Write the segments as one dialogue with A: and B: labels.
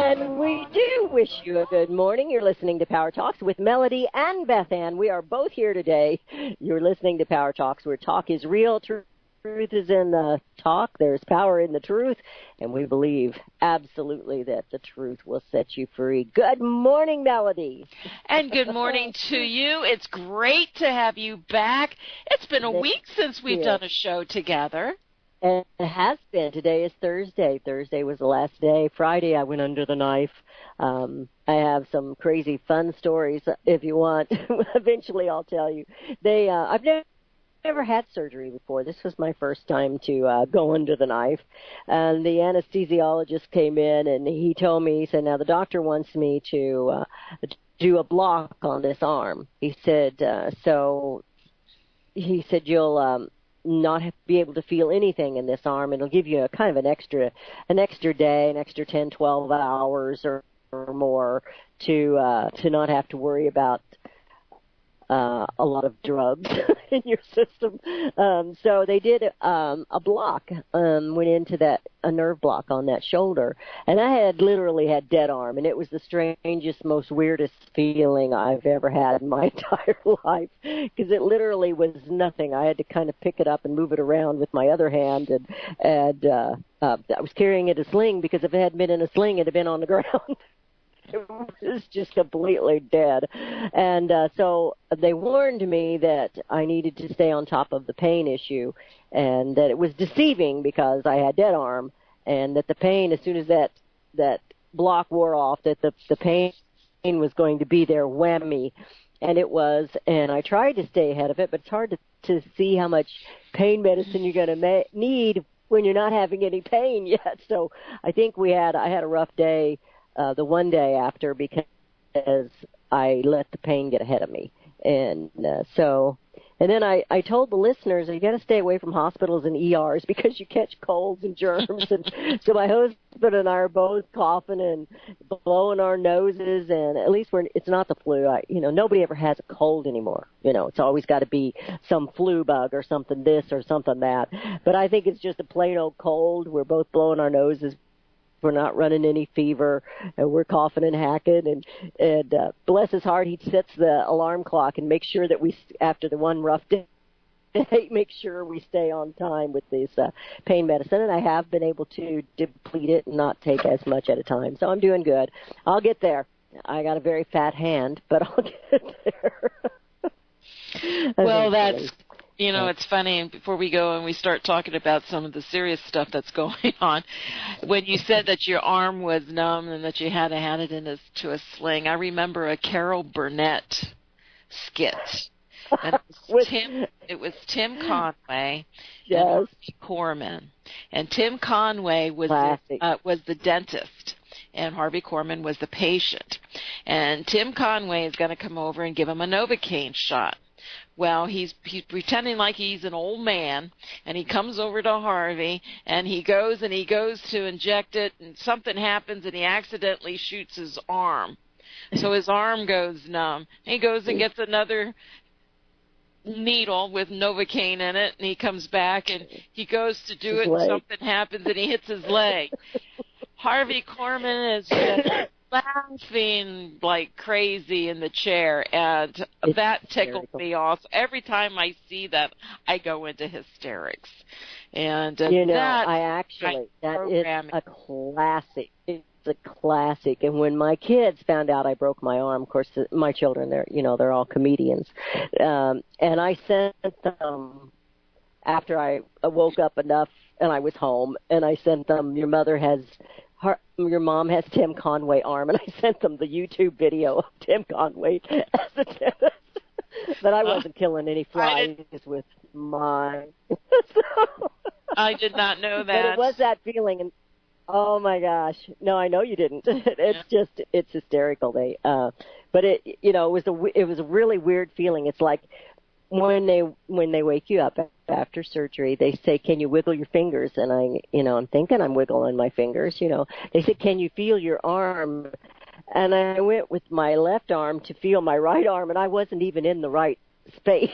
A: And we do wish you a good morning. You're listening to Power Talks with Melody and Beth Ann. We are both here today. You're listening to Power Talks, where talk is real, truth is in the talk. There's power in the truth, and we believe absolutely that the truth will set you free. Good morning, Melody.
B: And good morning to you. It's great to have you back. It's been a week since we've done a show together.
A: And it has been. Today is Thursday. Thursday was the last day. Friday, I went under the knife. I have some crazy fun stories if you want. Eventually, I'll tell you. I've never had surgery before. This was my first time to go under the knife. And the anesthesiologist came in, and he told me, he said, now the doctor wants me to do a block on this arm. He said, you'll not be able to feel anything in this arm. It'll give you a kind of an extra day, an extra 10, 12 hours or more to not have to worry about a lot of drugs in your system. So they did a block, went into a nerve block on that shoulder. And I had literally had dead arm, and it was the strangest, most weirdest feeling I've ever had in my entire life, because it literally was nothing. I had to kind of pick it up and move it around with my other hand, and I was carrying it in a sling, because if it hadn't been in a sling, it had been on the ground. It was just completely dead. And so they warned me that I needed to stay on top of the pain issue, and that it was deceiving because I had dead arm, and that the pain, as soon as that block wore off, that the pain was going to be there, whammy. And it was, and I tried to stay ahead of it, but it's hard to see how much pain medicine you're going to need when you're not having any pain yet. So I think I had a rough day the one day after, because I let the pain get ahead of me. And and then I told the listeners, you got to stay away from hospitals and ERs because you catch colds and germs. And so my husband and I are both coughing and blowing our noses, and at least it's not the flu. Nobody ever has a cold anymore. It's always got to be some flu bug or something this or something that. But I think it's just a plain old cold. We're both blowing our noses. We're not running any fever, and we're coughing and hacking, and bless his heart, he sets the alarm clock and makes sure that after the one rough day, make sure we stay on time with this pain medicine, and I have been able to deplete it and not take as much at a time, so I'm doing good. I'll get there. I got a very fat hand, but I'll get there.
B: Well, that's... it's funny, before we go and we start talking about some of the serious stuff that's going on, when you said that your arm was numb and that you had it into a sling, I remember a Carol Burnett skit. And it was Tim Conway and Harvey Korman. And Tim Conway was the dentist, and Harvey Korman was the patient. And Tim Conway is going to come over and give him a Novocaine shot. Well, he's pretending like he's an old man, and he comes over to Harvey, and he goes to inject it, and something happens, and he accidentally shoots his arm. So his arm goes numb. He goes and gets another needle with Novocaine in it, and he comes back, and he goes to do it, and something happens, and he hits his leg. Harvey Korman is just laughing like crazy in the chair, and that tickled me off. Every time I see that, I go into hysterics. And that is a classic. It's a classic. And when my kids found out I broke my arm, of course, my children, they're all comedians, and I sent them after I woke up enough and I was home, and I sent them, your mom has Tim Conway arm, and I sent them the YouTube video of Tim Conway as a dentist. But I wasn't killing any flies with mine. I did not know that.
A: But it was that feeling, and oh my gosh, no, I know you didn't. It's hysterical. But it was a really weird feeling. It's like when they wake you up after surgery, they say, "Can you wiggle your fingers?" And I'm thinking I'm wiggling my fingers. They said, "Can you feel your arm?" And I went with my left arm to feel my right arm, and I wasn't even in the right space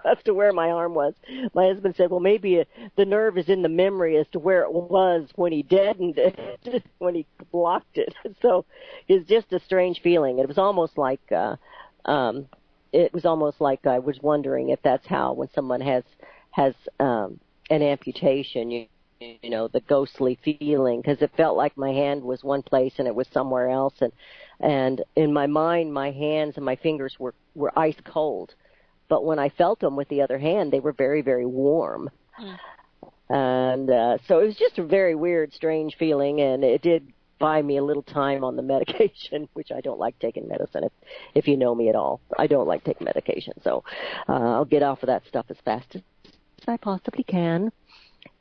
A: as to where my arm was. My husband said, well, maybe the nerve is in the memory as to where it was when he deadened it, when he blocked it. So it's just a strange feeling. It was almost like I was wondering if that's how when someone has an amputation, you know, the ghostly feeling, because it felt like my hand was one place and it was somewhere else, and in my mind, my hands and my fingers were ice cold, but when I felt them with the other hand, they were very, very warm. And so it was just a very weird, strange feeling, and it did buy me a little time on the medication, which I don't like taking medicine. If you know me at all, I don't like taking medication, so I'll get off of that stuff as fast as I possibly can.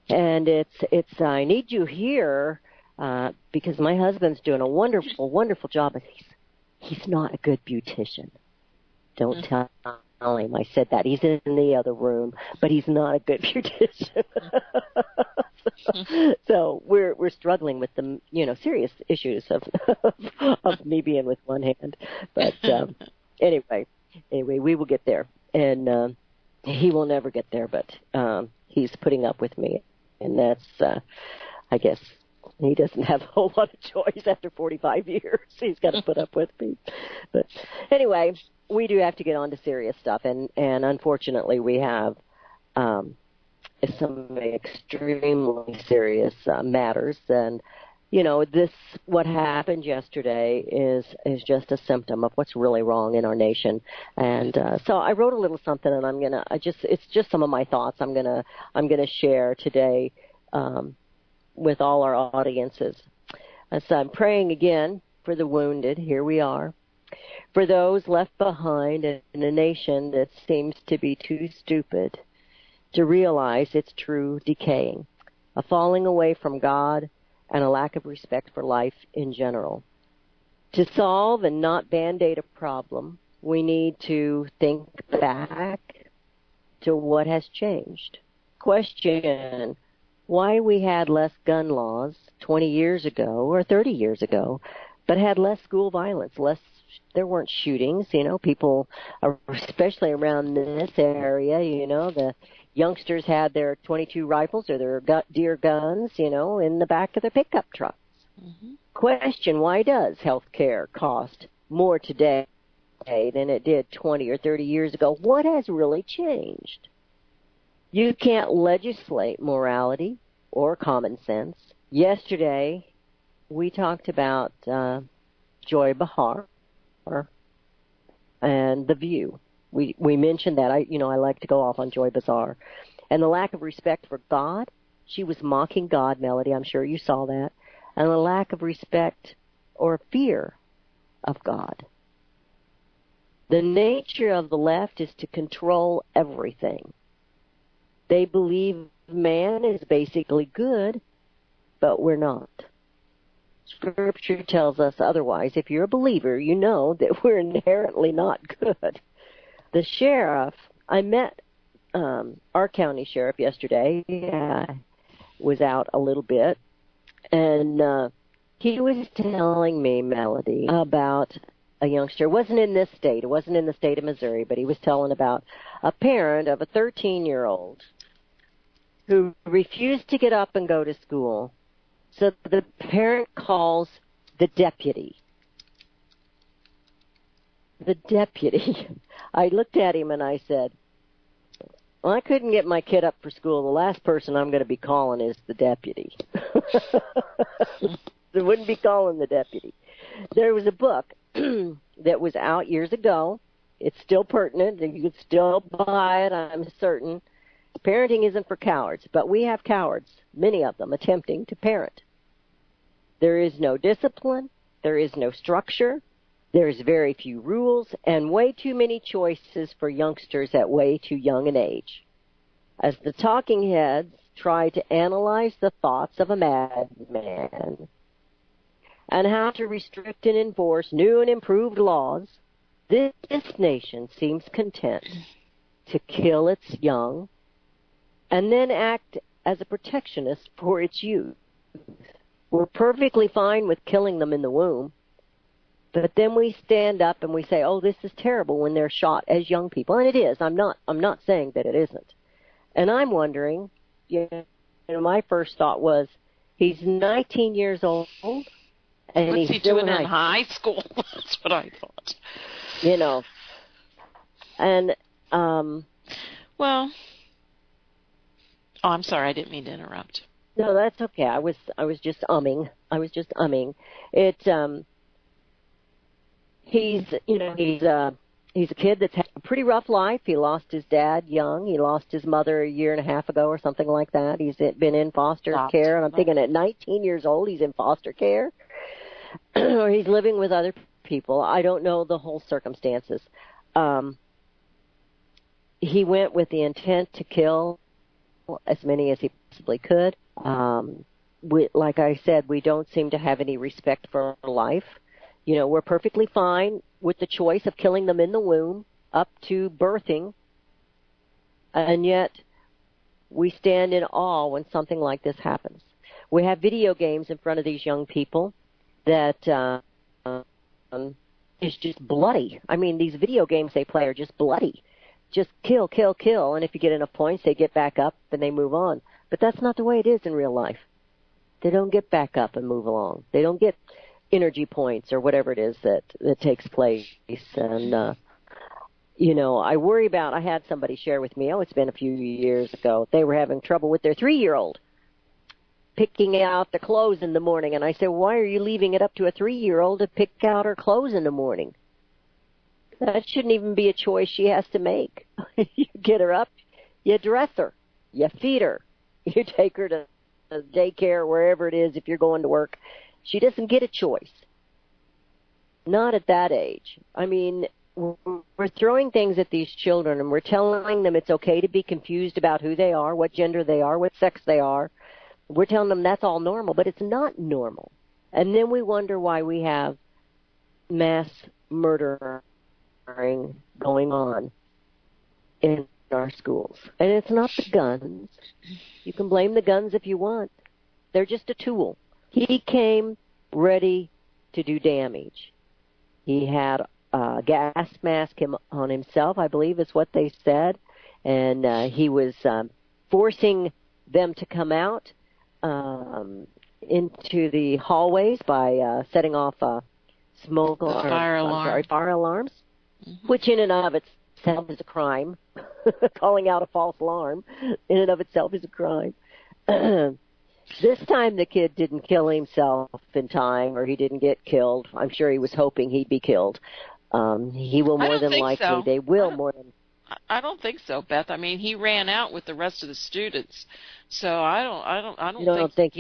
A: And it's I need you here because my husband's doing a wonderful, wonderful job. He's not a good beautician. Don't tell him I said that. He's in the other room, but he's not a good beautician. So we're struggling with the serious issues of me being with one hand. But anyway, we will get there, and he will never get there. But he's putting up with me. And that's, I guess, he doesn't have a whole lot of choice after 45 years. He's got to put up with me. But anyway, we do have to get on to serious stuff. And unfortunately, we have some extremely serious matters. And, what happened yesterday is just a symptom of what's really wrong in our nation. And so I wrote a little something, and it's just some of my thoughts I'm gonna share today with all our audiences. So I'm praying again for the wounded. Here we are. For those left behind in a nation that seems to be too stupid to realize its true decaying, a falling away from God, and a lack of respect for life in general. To solve and not Band-Aid a problem, we need to think back to what has changed. Question why we had less gun laws 20 years ago or 30 years ago, but had less school violence, there weren't shootings, people, especially around this area, the youngsters had their .22 rifles or their deer guns, in the back of their pickup trucks. Mm-hmm. Question, why does health care cost more today than it did 20 or 30 years ago? What has really changed? You can't legislate morality or common sense. Yesterday, we talked about Joy Behar and The View. We mentioned that. I like to go off on Joy Behar. And the lack of respect for God. She was mocking God, Melody. I'm sure you saw that. And the lack of respect or fear of God. The nature of the left is to control everything. They believe man is basically good, but we're not. Scripture tells us otherwise. If you're a believer, you know that we're inherently not good. The sheriff, I met our county sheriff yesterday. Was out a little bit, and he was telling me, Melody, about a youngster. It wasn't in this state. It wasn't in the state of Missouri, but he was telling about a parent of a 13-year-old who refused to get up and go to school. So the parent calls the deputy. The deputy. I looked at him and I said, well, I couldn't get my kid up for school. The last person I'm going to be calling is the deputy. I wouldn't be calling the deputy. There was a book that was out years ago. It's still pertinent. You could still buy it, I'm certain. Parenting isn't for cowards, but we have cowards, many of them, attempting to parent. There is no discipline. There is no structure. There's very few rules and way too many choices for youngsters at way too young an age. As the talking heads try to analyze the thoughts of a madman and how to restrict and enforce new and improved laws, this nation seems content to kill its young and then act as a protectionist for its youth. We're perfectly fine with killing them in the womb. But then we stand up and we say, oh, this is terrible when they're shot as young people. And it is. I'm not saying that it isn't. And I'm wondering, my first thought was, he's 19 years old. And
B: what's
A: he's
B: he
A: still
B: doing in high school? That's what I thought.
A: And,
B: well, I'm sorry, I didn't mean to interrupt.
A: No, that's okay. I was just umming. He's a kid that's had a pretty rough life. He lost his dad young. He lost his mother a year and a half ago or something like that. He's been in foster care, and I'm thinking at 19 years old he's in foster care, or he's living with other people. I don't know the whole circumstances. He went with the intent to kill as many as he possibly could. Like I said, we don't seem to have any respect for life. We're perfectly fine with the choice of killing them in the womb up to birthing, and yet we stand in awe when something like this happens. We have video games in front of these young people that is just bloody. I mean, these video games they play are just bloody. Just kill, kill, kill, and if you get enough points, they get back up and they move on. But that's not the way it is in real life. They don't get back up and move along. They don't get energy points or whatever it is that takes place. And, I worry about, I had somebody share with me, it's been a few years ago, they were having trouble with their 3-year-old picking out the clothes in the morning. And I said, why are you leaving it up to a 3-year-old to pick out her clothes in the morning? That shouldn't even be a choice she has to make. You get her up, you dress her, you feed her, you take her to daycare, wherever it is, if you're going to work. She doesn't get a choice. Not at that age. I mean, we're throwing things at these children, and we're telling them it's okay to be confused about who they are, what gender they are, what sex they are. We're telling them that's all normal, but it's not normal. And then we wonder why we have mass murder going on in our schools. And it's not the guns. You can blame the guns if you want. They're just a tool. He came ready to do damage. He had a gas mask on himself, I believe is what they said, and he was forcing them to come out into the hallways by setting off fire alarms. Mm-hmm. Which in and of itself is a crime. Calling out a false alarm in and of itself is a crime. This time the kid didn't kill himself in time, or he didn't get killed. I'm sure he was hoping he'd be killed. He will more than likely. So. They will more than.
B: I don't think so, Beth. I mean, he ran out with the rest of the students, so I don't.
A: You think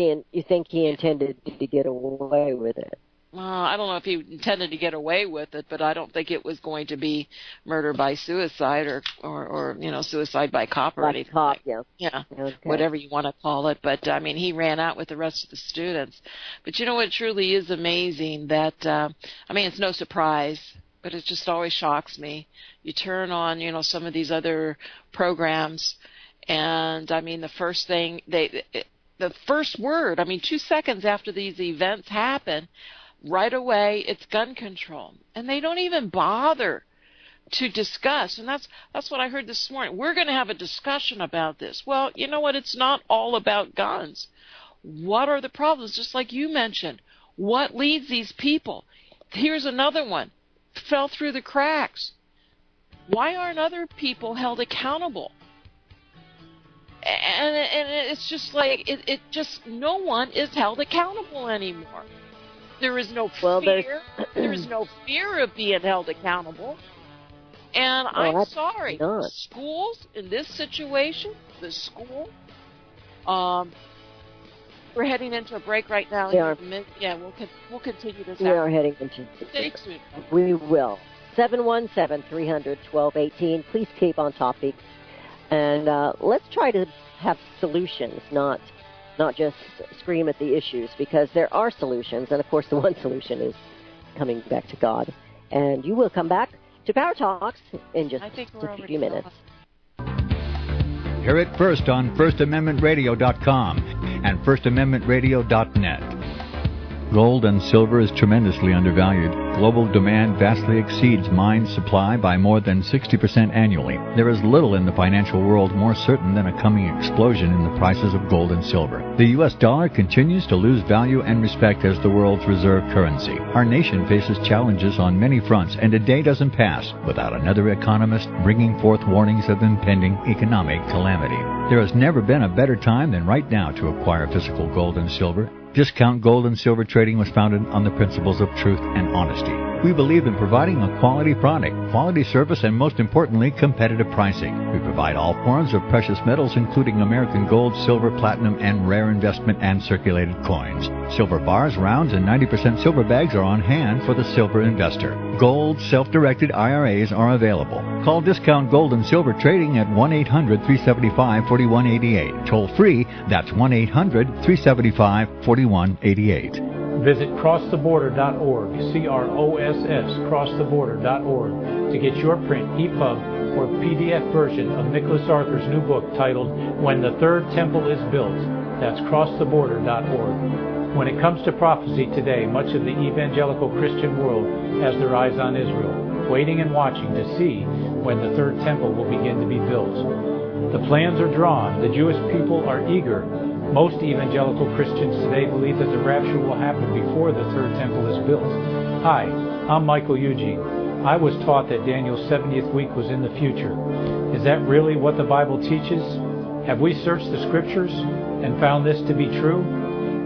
A: he intended to get away with it?
B: I don't know if he intended to get away with it, but I don't think it was going to be murder by suicide or suicide by cop or anything. Yeah, okay. Whatever you want to call it. But, I mean, he ran out with the rest of the students. But you know what truly is amazing? That, it's no surprise, but it just always shocks me. You turn on, some of these other programs, and, the first thing, the first word, 2 seconds after these events happen, right away, it's gun control. And they don't even bother to discuss. And that's what I heard this morning. We're going to have a discussion about this. Well, you know what? It's not all about guns. What are the problems? Just like you mentioned. What leads these people? Here's another one. Fell through the cracks. Why aren't other people held accountable? And it's just like, it just, no one is held accountable anymore. There is no fear. There is no fear of being held accountable. And I'm sorry, schools in this situation, the school, we're heading into a break right now. Yeah, we'll continue this.
A: We are heading into.
B: Stay soon.
A: We will. 717-300-1218. Please keep on topic, and let's try to have solutions, not just scream at the issues, because there are solutions, and of course the one solution is coming back to God. And you will come back to Power Talks in just a few minutes.
C: Hear it first on FirstAmendmentRadio.com and FirstAmendmentRadio.net. Gold and silver is tremendously undervalued. Global demand vastly exceeds mine supply by more than 60% annually. There is little in the financial world more certain than a coming explosion in the prices of gold and silver. The U.S. dollar continues to lose value and respect as the world's reserve currency. Our nation faces challenges on many fronts, and a day doesn't pass without another economist bringing forth warnings of impending economic calamity. There has never been a better time than right now to acquire physical gold and silver. Discount Gold and Silver Trading was founded on the principles of truth and honesty. We believe in providing a quality product, quality service, and most importantly, competitive pricing. We provide all forms of precious metals, including American gold, silver, platinum, and rare investment and circulated coins. Silver bars, rounds, and 90% silver bags are on hand for the silver investor. Gold self-directed IRAs are available. Call Discount Gold and Silver Trading at 1-800-375-4188. Toll free, that's 1-800-375-4188.
D: Visit crosstheborder.org, CROSS, crosstheborder.org, to get your print, EPUB, or PDF version of Nicholas Arthur's new book titled When the Third Temple is Built. That's crosstheborder.org. When it comes to prophecy today, much of the evangelical Christian world has their eyes on Israel, waiting and watching to see when the third temple will begin to be built. The plans are drawn. The Jewish people are eager. Most evangelical Christians today believe that the rapture will happen before the third temple is built. Hi, I'm Michael Eugene. I was taught that Daniel's 70th week was in the future. Is that really what the Bible teaches? Have we searched the Scriptures and found this to be true?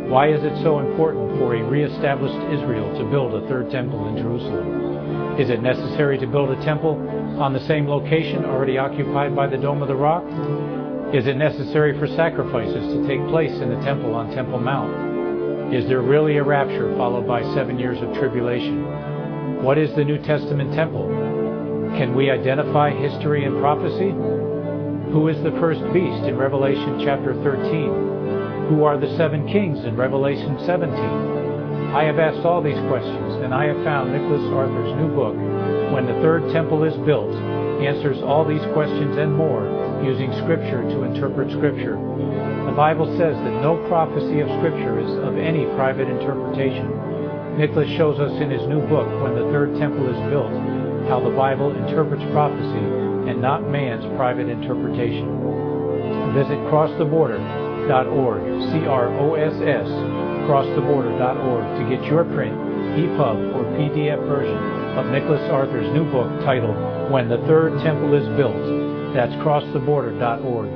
D: Why is it so important for a reestablished Israel to build a third temple in Jerusalem? Is it necessary to build a temple on the same location already occupied by the Dome of the Rock? Is it necessary for sacrifices to take place in the temple on Temple Mount? Is there really a rapture followed by 7 years of tribulation? What is the New Testament temple? Can we identify history and prophecy? Who is the first beast in Revelation chapter 13? Who are the 7 kings in Revelation 17? I have asked all these questions, and I have found Nicholas Arthur's new book, When the Third Temple is Built, answers all these questions and more using Scripture to interpret Scripture. The Bible says that no prophecy of Scripture is of any private interpretation. Nicholas shows us in his new book, When the Third Temple is Built, how the Bible interprets prophecy and not man's private interpretation. Visit crosstheborder.org, CROSS, crosstheborder.org, to get your print, EPUB, or PDF version of Nicholas Arthur's new book titled When the Third Temple is Built. That's crosstheborder.org.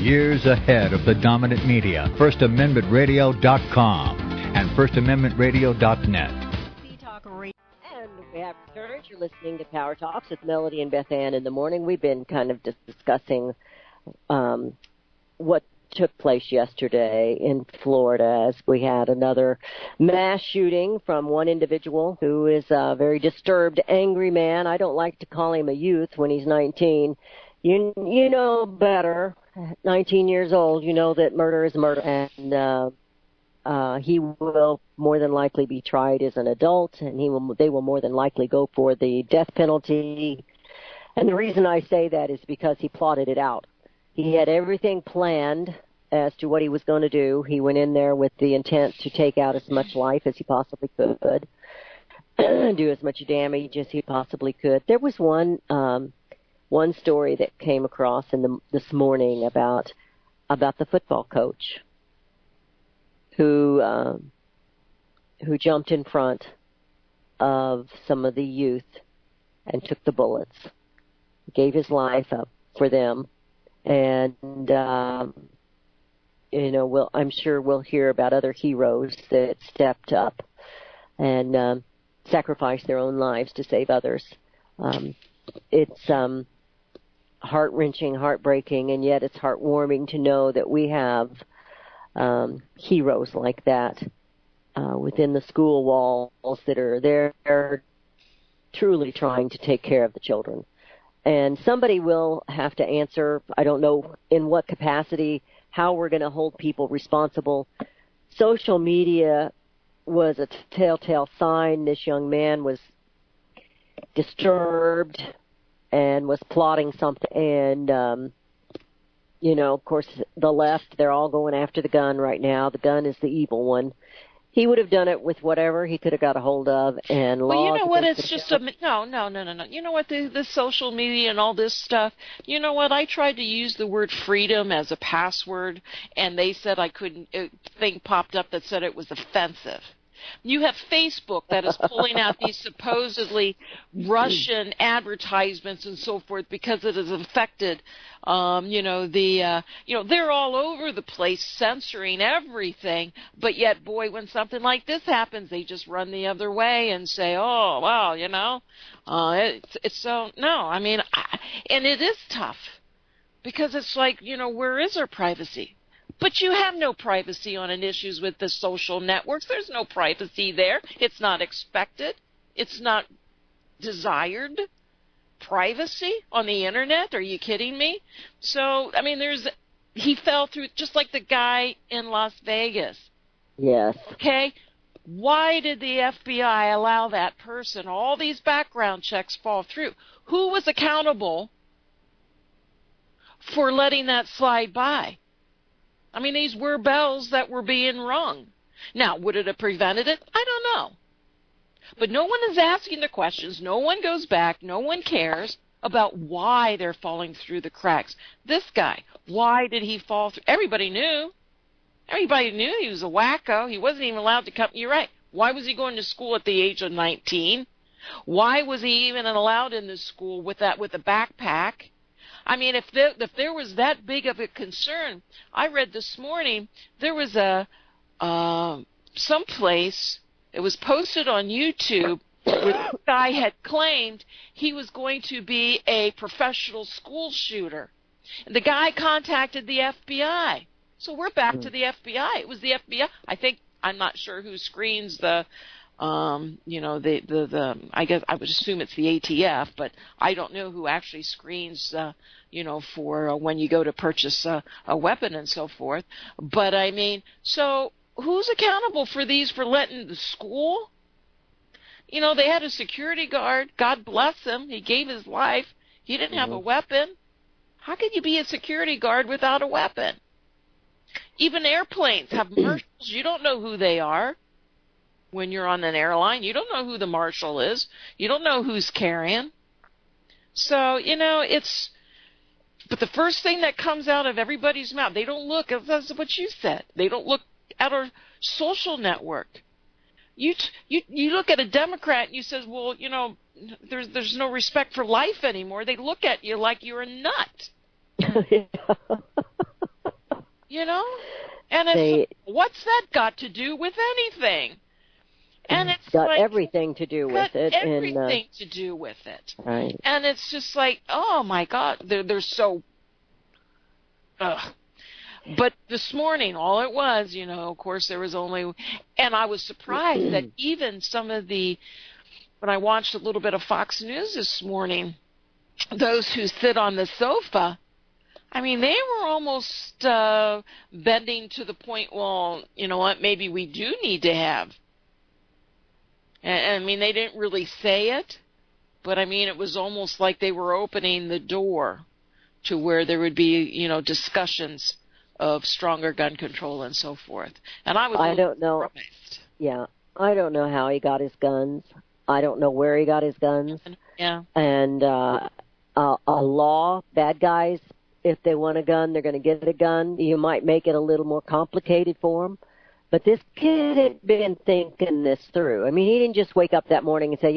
C: Years ahead of the dominant media, FirstAmendmentRadio.com and FirstAmendmentRadio.net.
A: And we have returned. You're listening to Power Talks with Melody and Beth Ann in the morning. We've been kind of discussing what took place yesterday in Florida as we had another mass shooting from one individual who is a very disturbed, angry man. I don't like to call him a youth when he's 19. You know better. 19 years old, you know that murder is murder, and he will more than likely be tried as an adult, and they will more than likely go for the death penalty. And the reason I say that is because he plotted it out. He had everything planned as to what he was going to do. He went in there with the intent to take out as much life as he possibly could, do as much damage as he possibly could. There was one story that came across this morning about the football coach who jumped in front of some of the youth and took the bullets, gave his life up for them. And, I'm sure we'll hear about other heroes that stepped up and sacrificed their own lives to save others. It's heart-wrenching, heartbreaking, and yet it's heartwarming to know that we have heroes like that within the school walls that are there truly trying to take care of the children. And somebody will have to answer, I don't know in what capacity, how we're going to hold people responsible. Social media was a telltale sign. This young man was disturbed and was plotting something. And Of course, the left, they're all going after the gun right now. The gun is the evil one. He would have done it with whatever he could have got a hold of, and
B: well,
A: laws.
B: you know what? It's just no. You know what? The social media and all this stuff. You know what? I tried to use the word freedom as a password, and they said I couldn't. Thing popped up that said it was offensive. You have Facebook that is pulling out these supposedly Russian advertisements and so forth because it has affected, they're all over the place censoring everything. But yet, boy, when something like this happens, they just run the other way and say, oh, well, it's so, no, I mean, and it is tough because it's like, where is our privacy? But you have no privacy on an issues with the social networks. There's no privacy there. It's not expected. It's not desired privacy on the Internet. Are you kidding me? So, I mean, he fell through just like the guy in Las Vegas.
A: Yes.
B: Okay? Why did the FBI allow that person, all these background checks fall through? Who was accountable for letting that slide by? I mean, these were bells that were being rung. Now, would it have prevented it? I don't know. But no one is asking the questions. No one goes back. No one cares about why they're falling through the cracks. This guy, why did he fall through? Everybody knew. Everybody knew he was a wacko. He wasn't even allowed to come. You're right. Why was he going to school at the age of 19? Why was he even allowed in the school with a backpack? I mean, if there was that big of a concern, I read this morning there was someplace, it was posted on YouTube where this guy had claimed he was going to be a professional school shooter. And the guy contacted the FBI. So we're back to the FBI. It was the FBI. I'm not sure who screens the I guess I would assume it's the ATF, but I don't know who actually screens, for when you go to purchase a weapon and so forth. But I mean, so who's accountable for letting the school? They had a security guard. God bless him. He gave his life. He didn't have a weapon. How can you be a security guard without a weapon? Even airplanes have marshals. You don't know who they are. When you're on an airline, you don't know who the marshal is. You don't know who's carrying. So, but the first thing that comes out of everybody's mouth, they don't look, that's what you said, they don't look at our social network. You look at a Democrat and you says, well, there's no respect for life anymore. They look at you like you're a nut. And it's, what's that got to do with anything? And it's
A: got everything to do with it.
B: Everything to do with it.
A: Right.
B: And it's just like, oh my God, they're so. But this morning, all it was, of course, there was only, and I was surprised that even some of when I watched a little bit of Fox News this morning, those who sit on the sofa, I mean, they were almost bending to the point, well, you know what, maybe we do need to have. And I mean, they didn't really say it, but I mean, it was almost like they were opening the door to where there would be, discussions of stronger gun control and so forth. And I don't know. Surprised.
A: Yeah, I don't know how he got his guns. I don't know where he got his guns.
B: Yeah.
A: And a law, bad guys, if they want a gun, they're going to get a gun. You might make it a little more complicated for them. But this kid had been thinking this through. I mean, he didn't just wake up that morning and say, I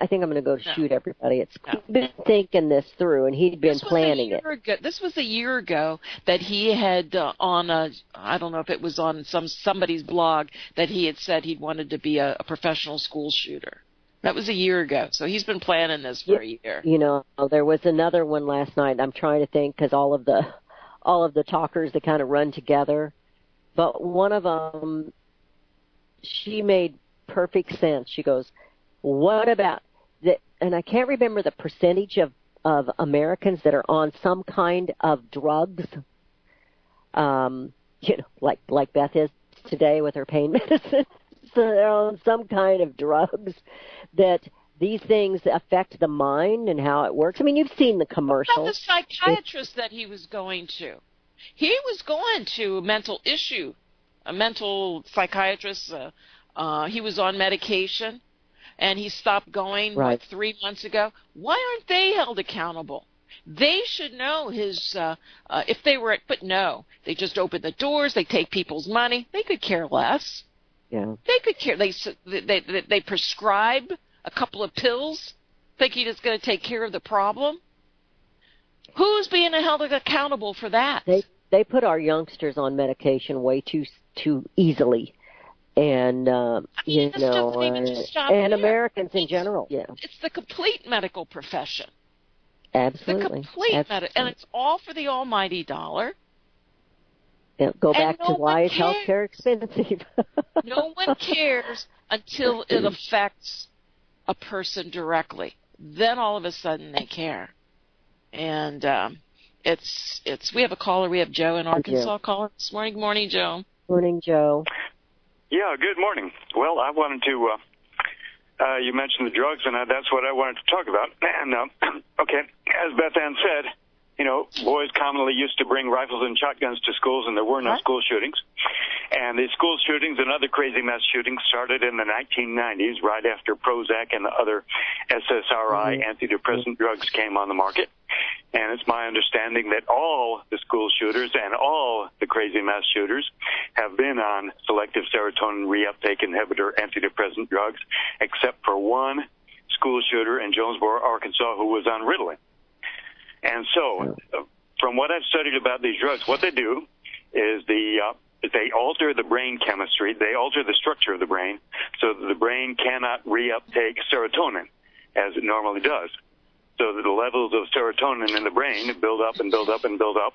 A: think I'm going to go shoot everybody. He'd been thinking this through, and he'd been planning it.
B: This was a year ago that he had I don't know if it was on somebody's blog, that he had said he wanted to be a professional school shooter. That was a year ago. So he's been planning this for a year.
A: There was another one last night. I'm trying to think because all of the talkers, they kind of run together. But one of them, she made perfect sense. She goes, what about that? And I can't remember the percentage of Americans that are on some kind of drugs, like Beth is today with her pain medicine. So they're on some kind of drugs that these things affect the mind and how it works. I mean, you've seen the commercials.
B: What about the psychiatrist that he was going to? He was going to a mental issue, a mental psychiatrist. He was on medication, and he stopped going,
A: right.
B: 3 months ago? Why aren't they held accountable? They should know his, if they were, but no, they just open the doors, they take people's money. They could care less.
A: Yeah.
B: They could care. They prescribe a couple of pills, thinking it's going to take care of the problem. Who's being held accountable for that?
A: They put our youngsters on medication way too easily, and and Americans in general. Yeah,
B: it's the complete medical profession.
A: Absolutely,
B: the complete and it's all for the almighty dollar.
A: Yeah, go back to why is healthcare expensive?
B: No one cares until it affects a person directly. Then all of a sudden they care. And we have a caller. We have Joe in Arkansas calling this morning. Good morning, Joe.
A: Morning, Joe.
E: Yeah, good morning. Well, I wanted to, you mentioned the drugs, and that's what I wanted to talk about. And, okay, as Beth Ann said, boys commonly used to bring rifles and shotguns to schools, and there were no school shootings. And the school shootings and other crazy mass shootings started in the 1990s, right after Prozac and the other SSRI antidepressant drugs came on the market. And it's my understanding that all the school shooters and all the crazy mass shooters have been on selective serotonin reuptake inhibitor antidepressant drugs, except for one school shooter in Jonesboro, Arkansas, who was on Ritalin. And so, from what I've studied about these drugs, what they do is they alter the brain chemistry. They alter the structure of the brain so that the brain cannot reuptake serotonin as it normally does. So that the levels of serotonin in the brain build up and build up and build up.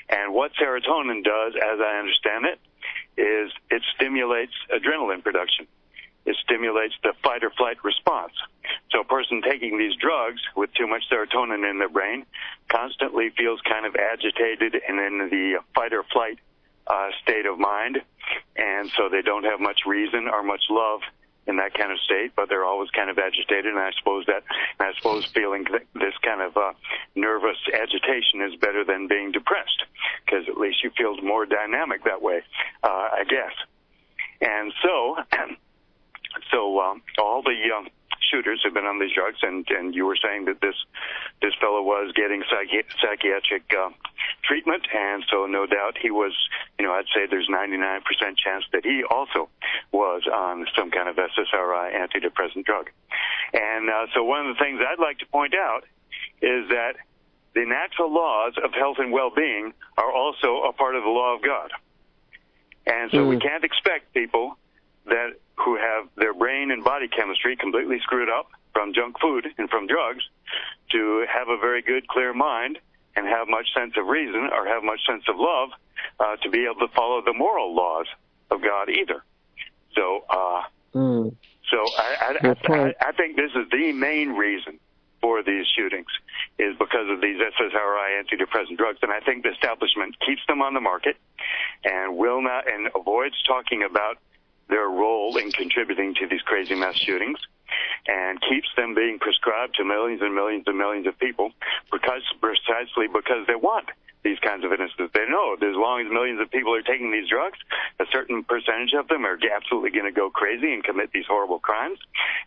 E: And what serotonin does, as I understand it, is it stimulates adrenaline production. It stimulates the fight or flight response. So a person taking these drugs with too much serotonin in their brain constantly feels kind of agitated and in the fight or flight state of mind. And so they don't have much reason or much love in that kind of state, but they're always kind of agitated. And I suppose feeling this kind of nervous agitation is better than being depressed, because at least you feel more dynamic that way, I guess. And so all the shooters have been on these drugs, and you were saying that this fellow was getting psychiatric treatment, and so no doubt he was, I'd say there's 99% chance that he also was on some kind of SSRI antidepressant drug. And so one of the things I'd like to point out is that the natural laws of health and well-being are also a part of the law of God. And so we can't expect people who have their brain and body chemistry completely screwed up from junk food and from drugs to have a very good, clear mind and have much sense of reason or have much sense of love to be able to follow the moral laws of God either. So, I think this is the main reason for these shootings is because of these SSRI antidepressant drugs, and I think the establishment keeps them on the market and will not and avoids talking about their role in contributing to these crazy mass shootings, and keeps them being prescribed to millions and millions and millions of people precisely because they want these kinds of innocence. They know that as long as millions of people are taking these drugs, a certain percentage of them are absolutely going to go crazy and commit these horrible crimes.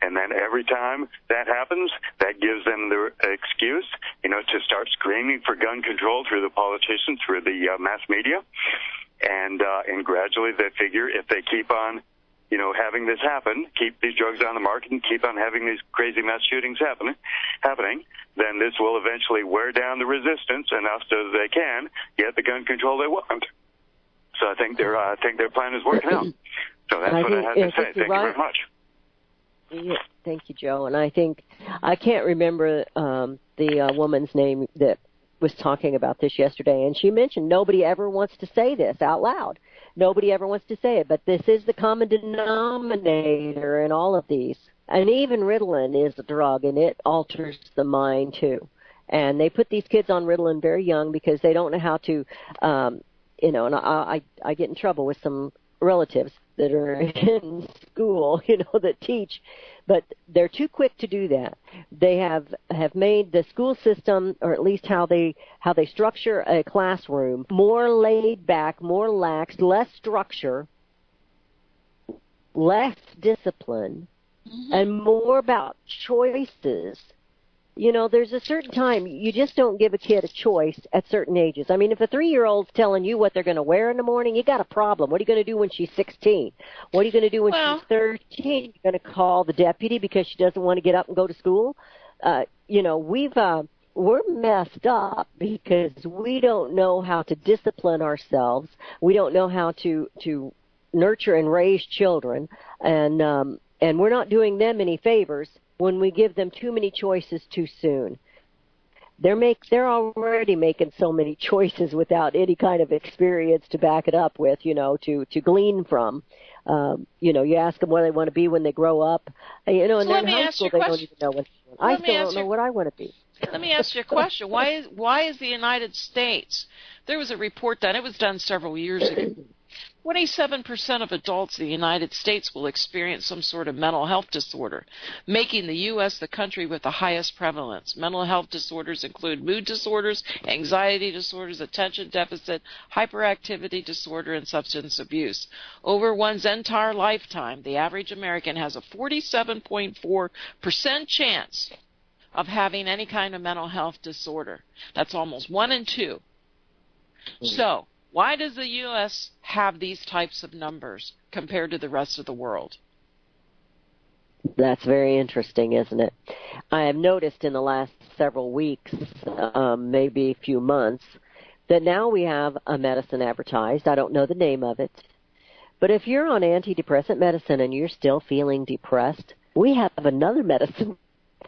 E: And then every time that happens, that gives them the excuse, to start screaming for gun control through the politicians, through the mass media. And gradually they figure if they keep on having this happen, keep these drugs on the market and keep on having these crazy mass shootings happening, then this will eventually wear down the resistance enough so that they can get the gun control they want. So I think their plan is working out. So that's what I had to say. Thank you very much.
A: Yeah, thank you, Joe. And I think I can't remember the woman's name that was talking about this yesterday, and she mentioned nobody ever wants to say this out loud. Nobody ever wants to say it, but this is the common denominator in all of these. And even Ritalin is a drug, and it alters the mind, too. And they put these kids on Ritalin very young because they don't know how to, and I get in trouble with some relatives that are in school, that teach, but they're too quick to do that. They have made the school system, or at least how they structure a classroom, more laid back, more lax, less structure, less discipline, and more about choices. There's a certain time you just don't give a kid a choice at certain ages. I mean, if a 3-year-old's telling you what they're going to wear in the morning, you got a problem. What are you going to do when she's 16? What are you going to do when she's 13? You're going to call the deputy because she doesn't want to get up and go to school? We're messed up because we don't know how to discipline ourselves. We don't know how to nurture and raise children, and we're not doing them any favors when we give them too many choices too soon. They're already making so many choices without any kind of experience to back it up with, to glean from. You ask them what they want to be when they grow up, and they're in high school, they don't even know what they want. I still don't know what I want to be.
B: Let me ask you a question. Why is the United States, there was a report done, it was done several years ago, 27% of adults in the United States will experience some sort of mental health disorder, making the U.S. the country with the highest prevalence. Mental health disorders include mood disorders, anxiety disorders, attention deficit, hyperactivity disorder, and substance abuse. Over one's entire lifetime, the average American has a 47.4% chance of having any kind of mental health disorder. That's almost 1 in 2. So, why does the U.S. have these types of numbers compared to the rest of the world?
A: That's very interesting, isn't it? I have noticed in the last several weeks, maybe a few months, that now we have a medicine advertised. I don't know the name of it. But if you're on antidepressant medicine and you're still feeling depressed, we have another medicine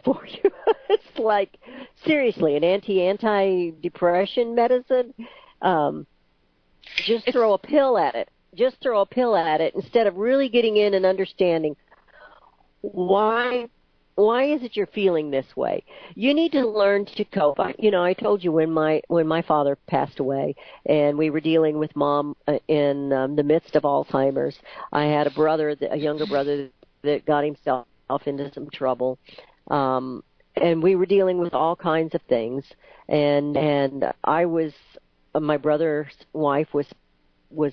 A: for you. It's like, seriously, an anti-depression medicine. Just throw a pill at it. Just throw a pill at it instead of really getting in and understanding why is it you're feeling this way. You need to learn to cope. I told you when my father passed away and we were dealing with Mom in the midst of Alzheimer's. I had a younger brother that got himself into some trouble. And we were dealing with all kinds of things. And my brother's wife was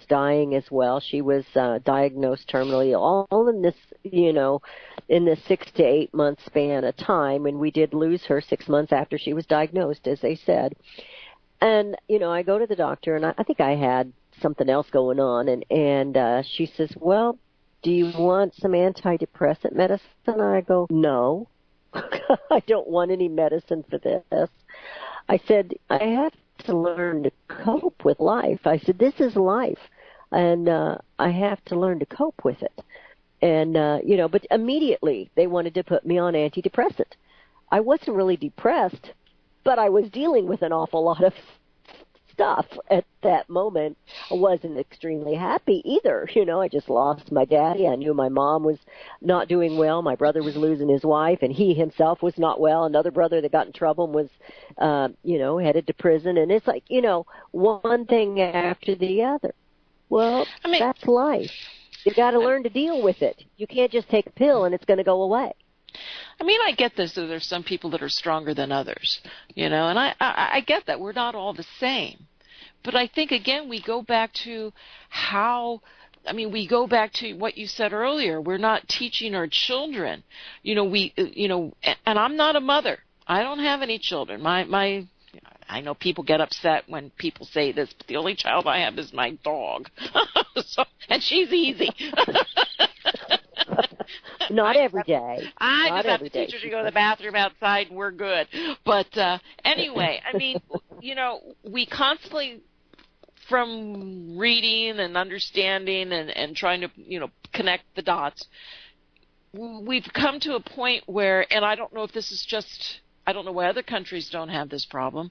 A: dying as well. She was diagnosed terminally, all in this, in this 6 to 8 month span of time. And we did lose her 6 months after she was diagnosed, as they said. And, I go to the doctor, and I think I had something else going on. And she says, well, do you want some antidepressant medicine? And I go, no, I don't want any medicine for this. I said, I have to learn to cope with life. I said, this is life, and I have to learn to cope with it. And, but immediately they wanted to put me on antidepressant. I wasn't really depressed, but I was dealing with an awful lot of stuff at that moment. I wasn't extremely happy either. I just lost my daddy. I knew my mom was not doing well. My brother was losing his wife, and he himself was not well. Another brother that got in trouble and was, headed to prison. And it's like, one thing after the other. Well, that's life. You got to learn to deal with it. You can't just take a pill and it's going to go away.
B: I get this, that there's some people that are stronger than others, and I get that. We're not all the same. But I think, again, we go back to we go back to what you said earlier. We're not teaching our children, and I'm not a mother. I don't have any children. I know people get upset when people say this, but the only child I have is my dog. And she's easy.
A: Not every day.
B: I just have to teach her to go to the bathroom outside and we're good. But anyway, we constantly, from reading and understanding and trying to, connect the dots, we've come to a point where, and I don't know if this is just, I don't know why other countries don't have this problem,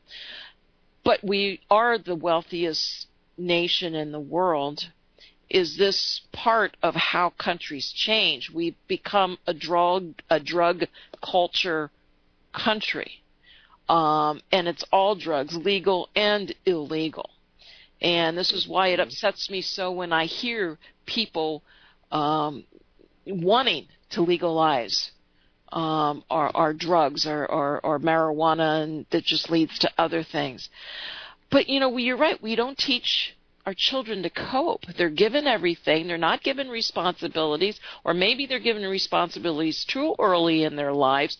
B: but we are the wealthiest nation in the world. Is this part of how countries change? We've become a drug culture country, and it's all drugs, legal and illegal. And this is why it upsets me so when I hear people wanting to legalize our drugs or marijuana, and that just leads to other things. But, you're right. We don't teach our children to cope. They're given everything. They're not given responsibilities, or maybe they're given responsibilities too early in their lives,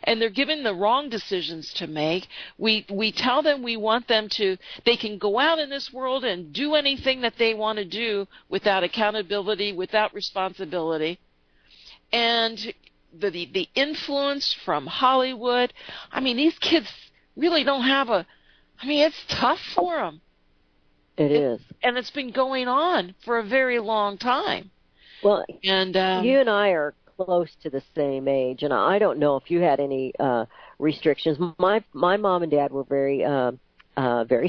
B: and they're given the wrong decisions to make. We tell them we want them to, they can go out in this world and do anything that they want to do without accountability, without responsibility. And the influence from Hollywood, these kids really don't have it's tough for them.
A: It is.
B: And it's been going on for a very long time.
A: Well,
B: and
A: you and I are close to the same age, and I don't know if you had any restrictions. My mom and dad were very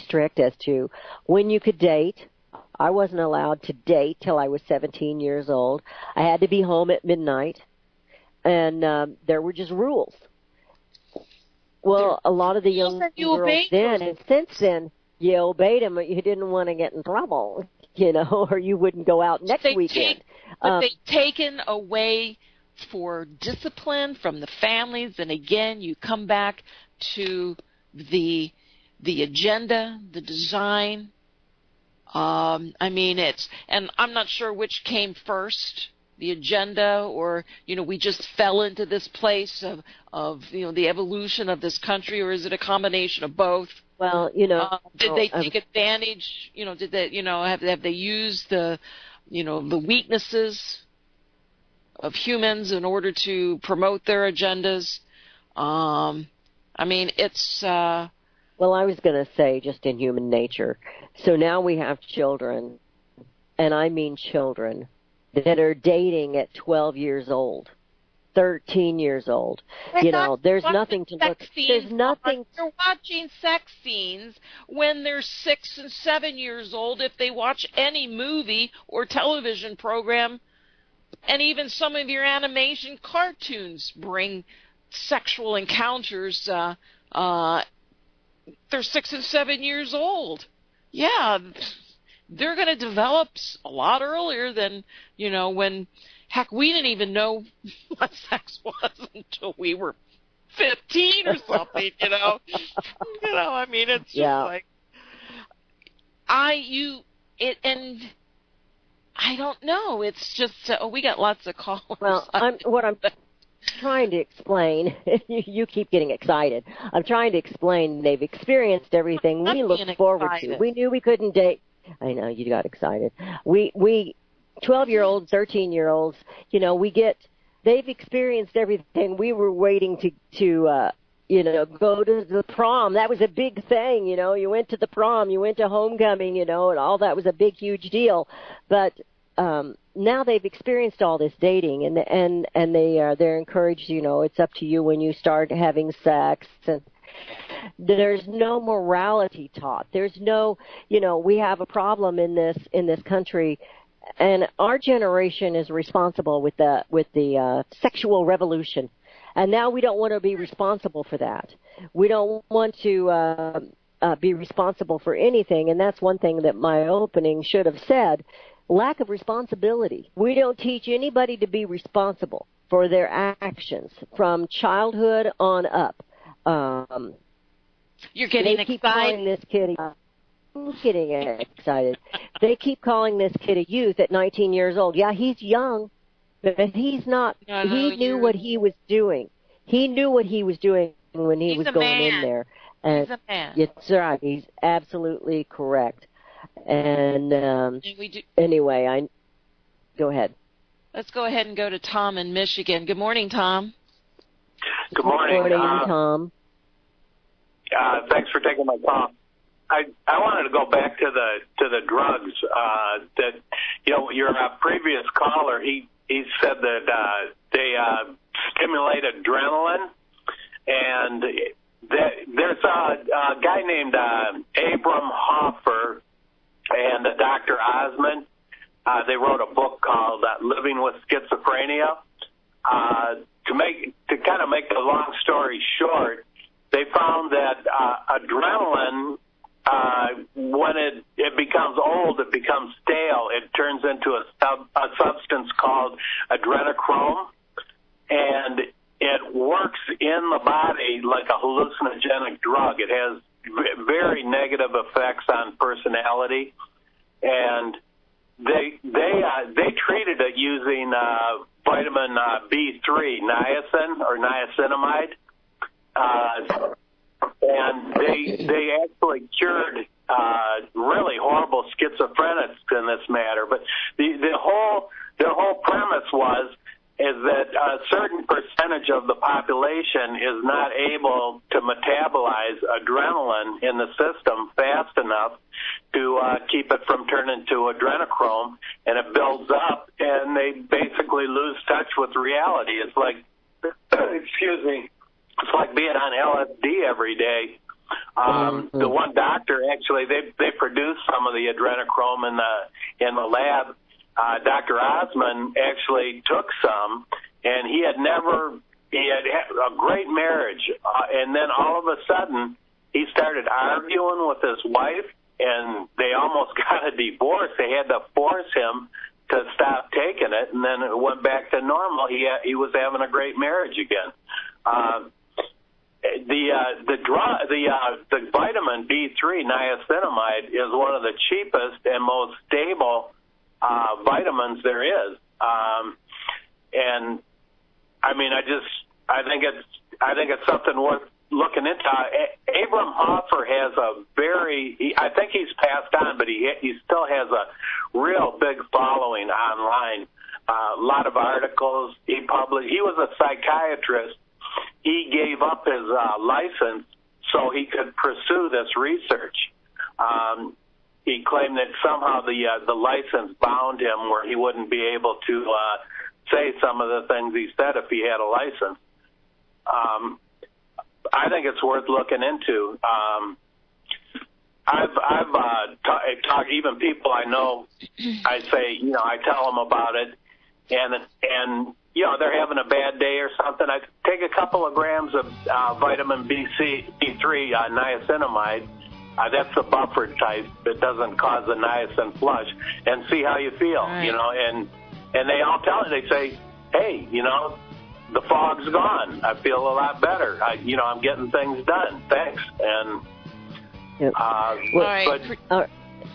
A: strict as to when you could date. I wasn't allowed to date till I was 17 years old. I had to be home at midnight, and there were just rules. Well, a lot of the young girls then, and since then, you obeyed them. You didn't want to get in trouble, or you wouldn't go out next weekend.
B: But they've taken away for discipline from the families, and again, you come back to the agenda, the design. And I'm not sure which came first, the agenda, or we just fell into this place of the evolution of this country, or is it a combination of both?
A: Well,
B: did they take advantage? Did they, have they used the weaknesses of humans in order to promote their agendas? It's.
A: Well, I was going to say just in human nature. So now we have children, and I mean children, that are dating at 12 years old. 13 years old. There's nothing to look. There's nothing.
B: They're watching sex scenes when they're 6 and 7 years old. If they watch any movie or television program, and even some of your animation cartoons bring sexual encounters. They're 6 and 7 years old. Yeah, they're going to develop a lot earlier than when. Heck, we didn't even know what sex was until we were 15 or something, it's just like, and I don't know. It's just, we got lots of callers.
A: Well, what I'm trying to explain, you keep getting excited. I'm trying to explain they've experienced everything we looked forward to. We knew we couldn't date. I know, you got excited. We 12-year-olds, 13-year-olds, they've experienced everything. We were waiting to go to the prom. That was a big thing, You went to the prom, you went to homecoming, and all that was a big, huge deal. But now they've experienced all this dating, and they're encouraged. It's up to you when you start having sex, and there's no morality taught. There's no, we have a problem in this country. And our generation is responsible with the sexual revolution, and now we don't want to be responsible for that. We don't want to be responsible for anything, and that's one thing that my opening should have said: lack of responsibility. We don't teach anybody to be responsible for their actions from childhood on up.
B: You're getting excited.
A: Keep calling this kid. I'm getting excited. They keep calling this kid a youth at 19 years old. Yeah, he's young, but he's not. He knew what he was doing. He knew what he was doing when he was going in there. And
B: he's a man.
A: That's right. He's absolutely correct. And anyway, go ahead.
B: Let's go ahead and go to Tom in Michigan. Good morning, Tom.
F: Good morning.
A: Good morning, Tom.
F: Thanks for taking my call. I wanted to go back to the drugs. That your previous caller, he said that they stimulate adrenaline, and there's a guy named Abram Hoffer and Dr. Osmond. They wrote a book called Living with Schizophrenia. To kind of make the long story short, they found that adrenaline when it becomes old, it becomes stale. It turns into a substance called adrenochrome, and it works in the body like a hallucinogenic drug. It has very negative effects on personality, and they treated it using vitamin B3, niacin or niacinamide, and they actually cured really horrible schizophrenics in this matter. But their whole premise is that a certain percentage of the population is not able to metabolize adrenaline in the system fast enough to keep it from turning to adrenochrome, and it builds up, and they basically lose touch with reality. It's like, excuse me, it's like being on LSD every day. The one doctor, actually, they produced some of the adrenochrome in the lab. Dr. Osman actually took some, and he had a great marriage, and then all of a sudden he started arguing with his wife, and they almost got a divorce. They had to force him to stop taking it, and then it went back to normal. He was having a great marriage again. The vitamin B3 niacinamide is one of the cheapest and most stable vitamins there is, and I mean, I think it's something worth looking into. Abram Hoffer has I think he's passed on, but he still has a real big following online. A lot of articles he published. He was a psychiatrist. He gave up his license so he could pursue this research. He claimed that somehow the license bound him where he wouldn't be able to say some of the things he said if he had a license. I think it's worth looking into. I've talked, even people I know, I say, I tell them about it, and they're having a bad day or something. I take a couple of grams of vitamin B3 niacinamide. That's the buffered type. It doesn't cause the niacin flush, and see how you feel. Right. And they all tell me, they say, hey, the fog's gone. I feel a lot better. I'm getting things done. Thanks. And
A: yep.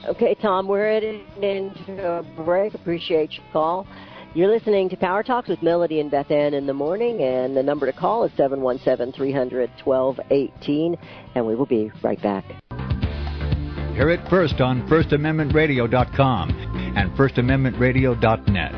A: Okay, Tom, we're heading into a break. Appreciate your call. You're listening to Power Talks with Melody and Beth Ann in the morning, and the number to call is 717-300-1218, and we will be right back.
C: Hear it first on FirstAmendmentRadio.com and FirstAmendmentRadio.net.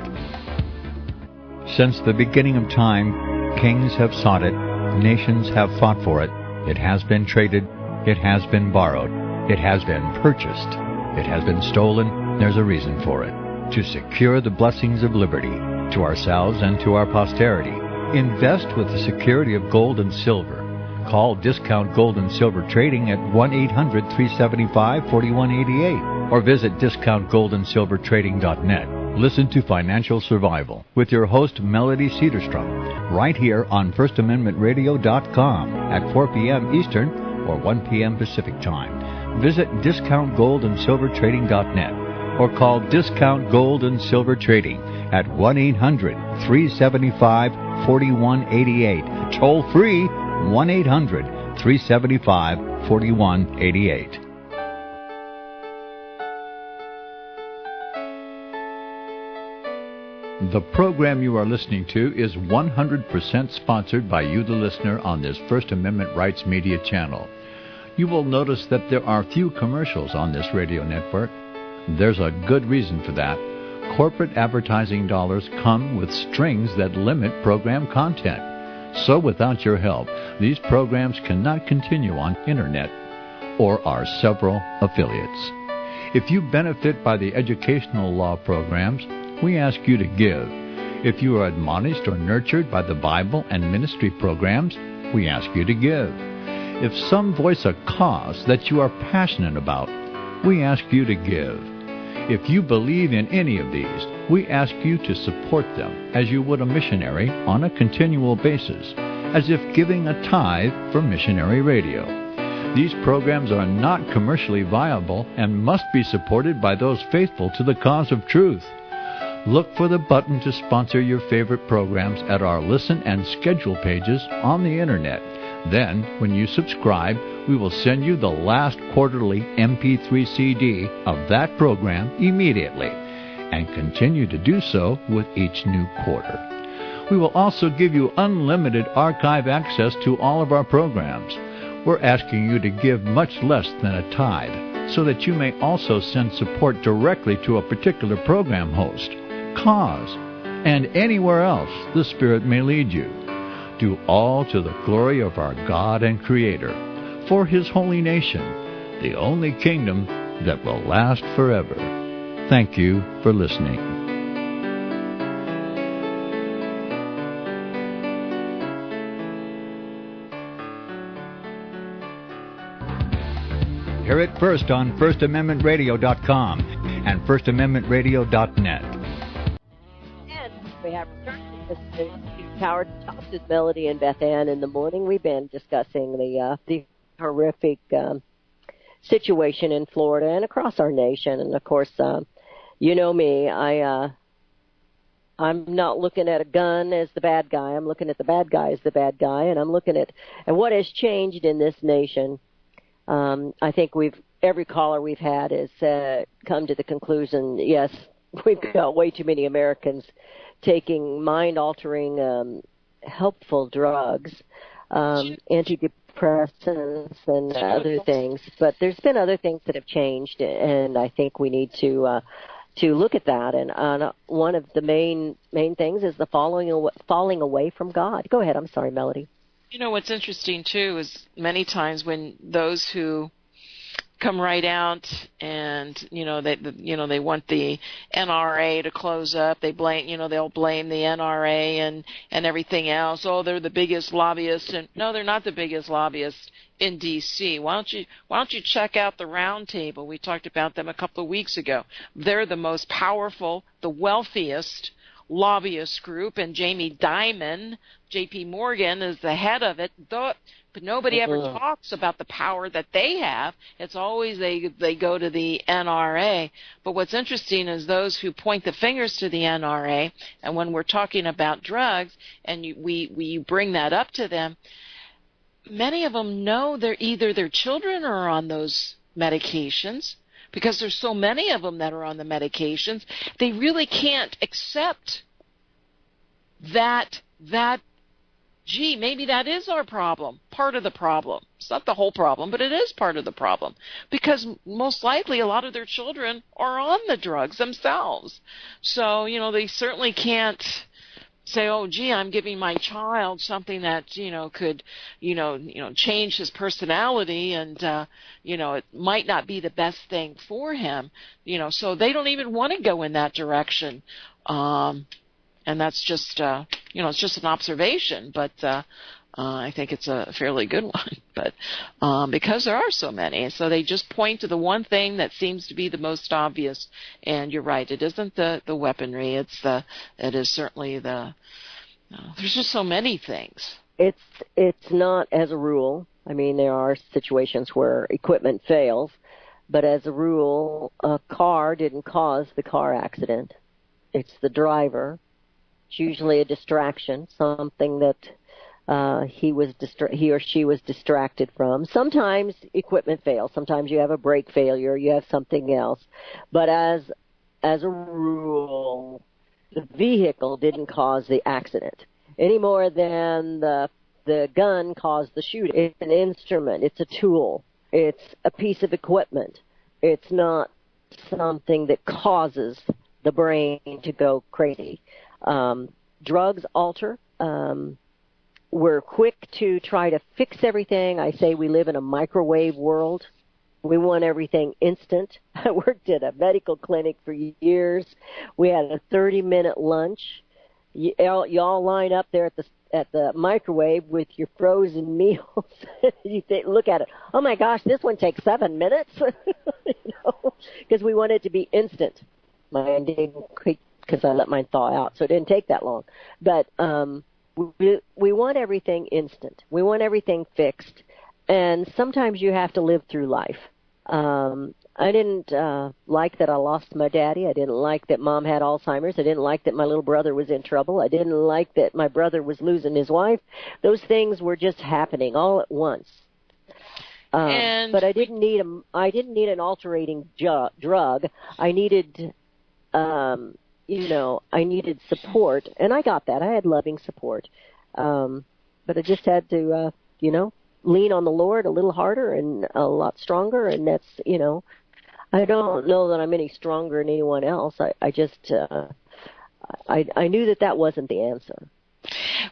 C: Since the beginning of time, kings have sought it, nations have fought for it. It has been traded, it has been borrowed, it has been purchased, it has been stolen. There's a reason for it. To secure the blessings of liberty to ourselves and to our posterity. Invest with the security of gold and silver. Call Discount Gold and Silver Trading at 1-800-375-4188 or visit discountgoldandsilvertrading.net. Listen to Financial Survival with your host Melody Cedarstrom right here on FirstAmendmentRadio.com at 4 p.m. Eastern or 1 p.m. Pacific Time. Visit discountgoldandsilvertrading.net or call Discount Gold and Silver Trading at 1-800-375-4188. Toll free 1-800-375-4188. The program you are listening to is 100% sponsored by you, the listener, on this First Amendment Rights Media channel. You will notice that there are few commercials on this radio network. There's a good reason for that. Corporate advertising dollars come with strings that limit program content. So without your help, these programs cannot continue on internet or our several affiliates. If you benefit by the educational law programs, we ask you to give. If you are admonished or nurtured by the Bible and ministry programs, we ask you to give. If some voice a cause that you are passionate about, we ask you to give. If you believe in any of these, we ask you to support them as you would a missionary on a continual basis, as if giving a tithe for missionary radio. These programs are not commercially viable and must be supported by those faithful to the cause of truth. Look for the button to sponsor your favorite programs at our listen and schedule pages on the Internet. Then, when you subscribe, we will send you the last quarterly MP3 CD of that program immediately, and continue to do so with each new quarter. We will also give you unlimited archive access to all of our programs. We're asking you to give much less than a tithe, so that you may also send support directly to a particular program host, cause, and anywhere else the Spirit may lead you. Do all to the glory of our God and Creator, for His holy nation, the only kingdom that will last forever. Thank you for listening. Hear it first on FirstAmendmentRadio.com and FirstAmendmentRadio.net.
A: And we have returned to Tower Tops with Melody and Beth Ann in the morning. We've been discussing the horrific situation in Florida and across our nation. And, of course, you know me, I'm not looking at a gun as the bad guy. I'm looking at the bad guy as the bad guy, and I'm looking at what has changed in this nation. I think every caller we've had has come to the conclusion, yes, we've got way too many Americans taking mind-altering, helpful drugs, antidepressants and other things. But there's been other things that have changed, and I think we need to look at that. And one of the main things is the falling away from God. Go ahead. I'm sorry, Melody.
B: You know, what's interesting, too, is many times when those who come right out and, they want the NRA to close up, they'll blame the NRA and everything else. Oh, they're the biggest lobbyists. And no, they're not the biggest lobbyists in D.C. Why don't you check out the Round Table? We talked about them a couple of weeks ago. They're the most powerful, the wealthiest lobbyist group, and Jamie Dimon, J.P. Morgan, is the head of it. But nobody ever talks about the power that they have. It's always they go to the NRA. But what's interesting is those who point the fingers to the NRA, and when we're talking about drugs, and we bring that up to them, many of them know either their children are on those medications, because there's so many of them that are on the medications. They really can't accept that gee, maybe that is our problem, part of the problem. It's not the whole problem, but it is part of the problem, because most likely a lot of their children are on the drugs themselves. So, they certainly can't say, oh, gee, I'm giving my child something that, could, change his personality, and, it might not be the best thing for him, so they don't even want to go in that direction. And that's just, it's just an observation, but I think it's a fairly good one. But because there are so many, so they just point to the one thing that seems to be the most obvious. And you're right, it isn't the weaponry. It is certainly there's just so many things.
A: It's not as a rule. I mean, there are situations where equipment fails, but as a rule, a car didn't cause the car accident. It's the driver. It's usually a distraction, something that he or she was distracted from. Sometimes equipment fails. Sometimes you have a brake failure. You have something else. But as a rule, the vehicle didn't cause the accident any more than the gun caused the shooting. It's an instrument. It's a tool. It's a piece of equipment. It's not something that causes the brain to go crazy. Drugs alter. We're quick to try to fix everything. I say we live in a microwave world. We want everything instant. I worked at a medical clinic for years. We had a 30-minute lunch. Y'all line up there at the microwave with your frozen meals. You look at it. Oh my gosh, this one takes 7 minutes. Because we want it to be instant. Mine didn't, because I let mine thaw out, so it didn't take that long. But we want everything instant. We want everything fixed. And sometimes you have to live through life. I didn't like that I lost my daddy. I didn't like that Mom had Alzheimer's. I didn't like that my little brother was in trouble. I didn't like that my brother was losing his wife. Those things were just happening all at once. But I didn't need an altering drug. I needed, I needed support, and I got that. I had loving support. But I just had to, lean on the Lord a little harder and a lot stronger, and that's, I don't know that I'm any stronger than anyone else. I just, I knew that wasn't the answer.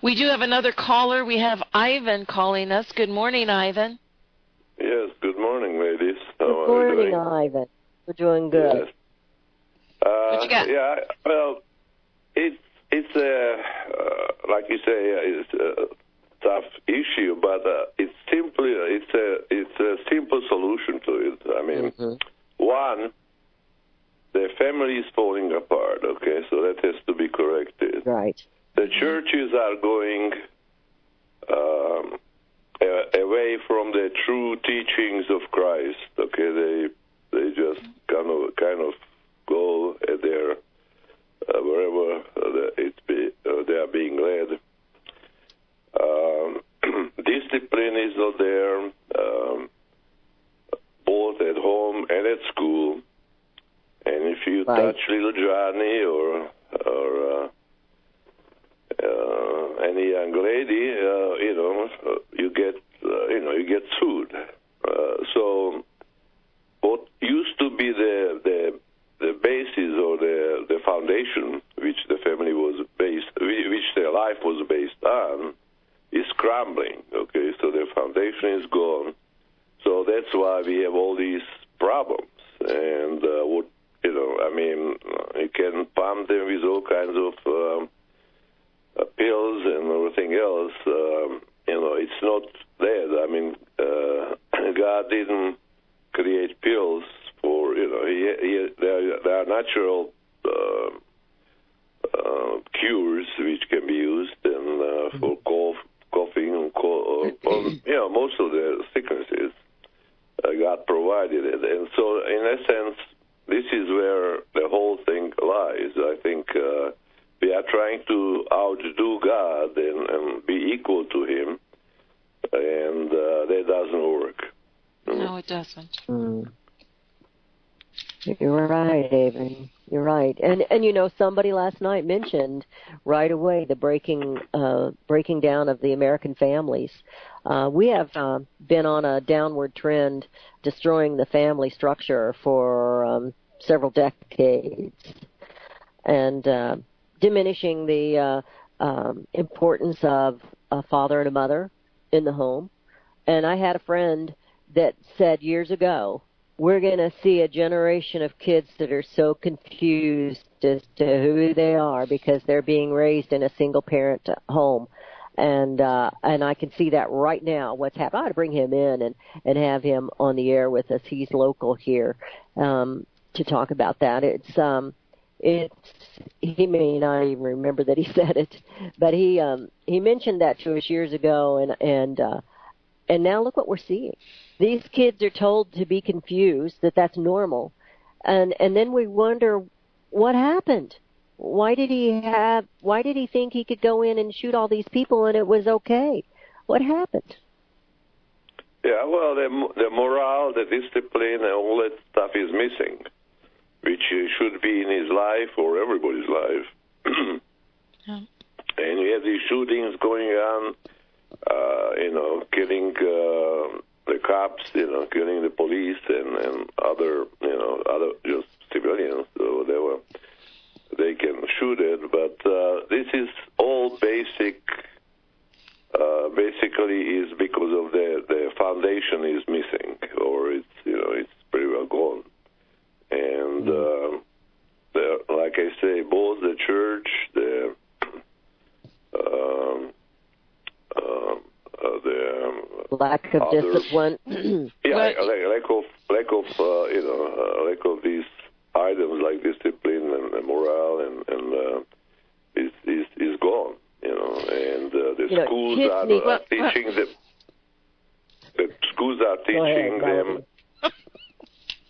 B: We do have another caller. We have Ivan calling us. Good morning, Ivan.
G: Yes, good morning, ladies. How
A: good morning,
G: are you doing?
A: Ivan. We're doing good.
G: Yes.
B: What you got?
G: Yeah, well, it's like you say, it's a tough issue, but it's a simple solution to it. I mean, one, the family is falling apart. Okay, so that has to be corrected.
A: Right.
G: The churches are going away from the true teachings of Christ. Okay, they just kind of go at their wherever they are being led. Discipline is not there, both at home and at school. And if you touch little Johnny or any young lady, you get sued. So what used to be the basis or the foundation which the family was based, which their life was based on, is crumbling. Okay, so the foundation is gone. So that's why we have all these problems. And you can pump them with all kinds of pills and everything else. It's not that. I mean, God didn't create pills for, there are natural cures which can be used and for coughing, most of the sicknesses. God provided it. And so, in essence, this is where the whole thing lies. I think we are trying to outdo God and be equal to Him, and that doesn't work.
B: No, it doesn't.
A: You're right, David. You're right. And somebody last night mentioned right away the breaking down of the American families. We have been on a downward trend, destroying the family structure for several decades, and diminishing the importance of a father and a mother in the home. And I had a friend that said years ago, we're going to see a generation of kids that are so confused as to who they are because they're being raised in a single-parent home. And I can see that right now, what's happening. I ought to bring him in and have him on the air with us. He's local here to talk about that. He may not even remember that he said it, but he mentioned that to us years ago, and now look what we're seeing. These kids are told to be confused, that's normal, and then we wonder what happened. Why did he think he could go in and shoot all these people and it was okay? What happened?
G: Yeah, well, the morale, the discipline, and all that stuff is missing, which should be in his life or everybody's life.
B: Yeah.
G: And you have these shootings going on, killing the cops, killing the police and other just civilians or whatever. They can shoot it, but this is all basically is because of the foundation is missing, or it's pretty well gone. And like I say, both the church, the
A: lack of discipline.
G: lack of these items like discipline and morale and is gone, and the schools are teaching schools are teaching them.